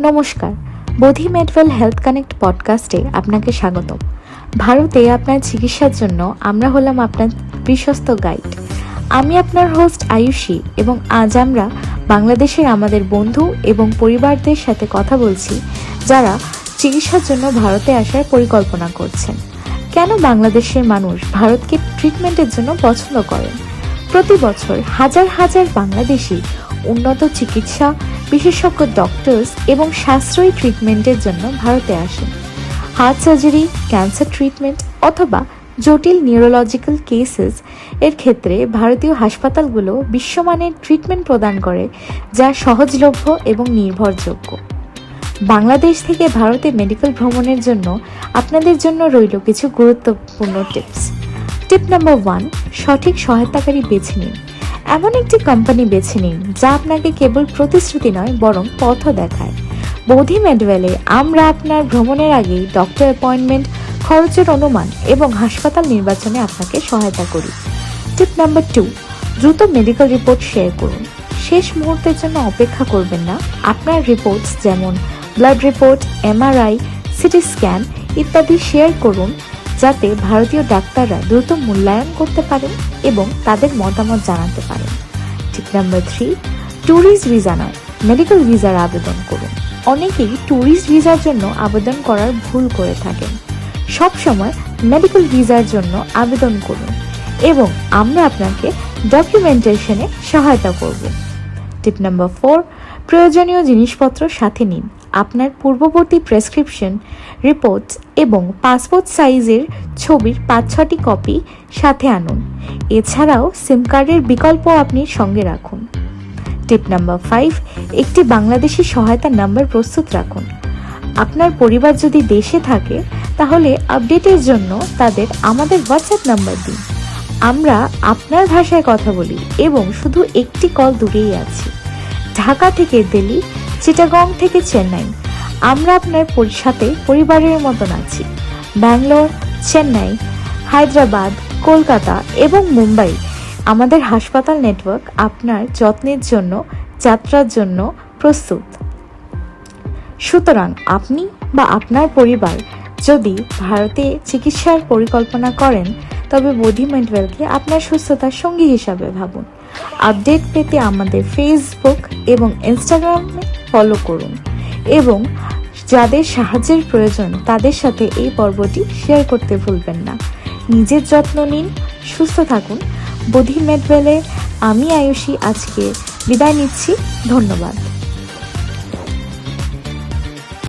নমস্কার, বোধি মেডওয়েল health connect পডকাস্টে আপনাকে স্বাগতম। ভারতে আপনার চিকিৎসার জন্য আমরা হলাম আপনার বিশ্বস্ত গাইড। আমি আপনার হোস্ট আয়ুষী এবং আজ আমরা বাংলাদেশের আমাদের বন্ধু এবং পরিবারদের সাথে কথা বলছি যারা চিকিৎসার জন্য ভারতে আসার পরিকল্পনা করছেন। কেন বাংলাদেশের মানুষ ভারতকে ট্রিটমেন্টের জন্য পছন্দ করেন? প্রতি বছর হাজার হাজার বাংলাদেশি উন্নত চিকিৎসা বিশেষজ্ঞ ডক্টরস এবং সাশ্রয়ী ট্রিটমেন্টের জন্য ভারতে আসেন। হার্ট সার্জারি, ক্যান্সার ট্রিটমেন্ট অথবা জটিল নিউরোলজিক্যাল কেসেস এর ক্ষেত্রে ভারতীয় হাসপাতালগুলো বিশ্বমানের ট্রিটমেন্ট প্রদান করে যা সহজলভ্য এবং নির্ভরযোগ্য। বাংলাদেশ থেকে ভারতে মেডিকেল ভ্রমণের জন্য আপনাদের জন্য রইল কিছু গুরুত্বপূর্ণ টিপস। টিপ নাম্বার 1, সঠিক সহায়তাকারী বেছে নিন। এমন একটি কোম্পানি বেছে নিন যা আপনাকে কেবল প্রতিশ্রুতি নয় বরং পথও দেখায়। বোধি মেডওয়েলে আমরা আপনার ভ্রমণের আগেই ডক্টর অ্যাপয়েন্টমেন্ট, খরচের অনুমান এবং হাসপাতাল নির্বাচনে আপনাকে সহায়তা করি। টিপ নাম্বার 2, দ্রুত মেডিকেল রিপোর্ট শেয়ার করুন। শেষ মুহূর্তের জন্য অপেক্ষা করবেন না। আপনার রিপোর্টস যেমন blood report, MRI, CT scan ইত্যাদি শেয়ার করুন যাতে ভারতীয় ডাক্তাররা দ্রুত মূল্যায়ন করতে পারেন এবং তাদের মতামত জানাতে পারেন। টিপ নাম্বার 3, ট্যুরিস্ট ভিসা নয় মেডিকেল ভিসার আবেদন করুন। অনেকেই ট্যুরিস্ট ভিসার জন্য আবেদন করার ভুল করে থাকেন। সবসময় মেডিকেল ভিসার জন্য আবেদন করুন এবং আমরা আপনাকে ডকুমেন্টেশনে সহায়তা করব। টিপ নাম্বার 4, প্রয়োজনীয় জিনিসপত্র সাথে নিন। আপনার পূর্ববর্তী প্রেসক্রিপশন, রিপোর্টস এবং পাসপোর্ট সাইজের ছবির 5-6টি কপি সাথে আনুন। এছাড়াও সিম কার্ডের বিকল্প আপনি সঙ্গে রাখুন। টিপ নাম্বার 5, একটি বাংলাদেশি সহায়তা নাম্বার প্রস্তুত রাখুন। আপনার পরিবার যদি দেশে থাকে তাহলে আপডেটের জন্য তাদের আমাদের হোয়াটসঅ্যাপ নাম্বার দিন। আমরা আপনার ভাষায় কথা বলি এবং শুধু একটি কল দূরেই আছি। ঢাকা থেকে দিল্লি, চিটাগং থেকে চেন্নাই, আমরা আপনার সাথে পরিবারের মতন আছি। ব্যাঙ্গালোর, চেন্নাই, হায়দ্রাবাদ, কলকাতা এবং মুম্বাই আমাদের হাসপাতাল নেটওয়ার্ক আপনার যত্নের জন্য যাত্রার জন্য প্রস্তুত। সুতরাং আপনি বা আপনার পরিবার যদি ভারতে চিকিৎসার পরিকল্পনা করেন তবে বোধি মেডওয়েলকে আপনার সুস্থতার সঙ্গী হিসাবে ভাবুন। আপডেট পেতে আমাদের ফেসবুক এবং ইনস্টাগ্রামে ফলো করুন এবং যাদের সাহায্যের প্রয়োজন তাদের সাথে এই পর্বটি শেয়ার করতে ভুলবেন না। নিজের যত্ন নিন, সুস্থ থাকুন। বোধি মেডওয়েলে আমি আয়ুষী আজকে বিদায় নিচ্ছি। ধন্যবাদ।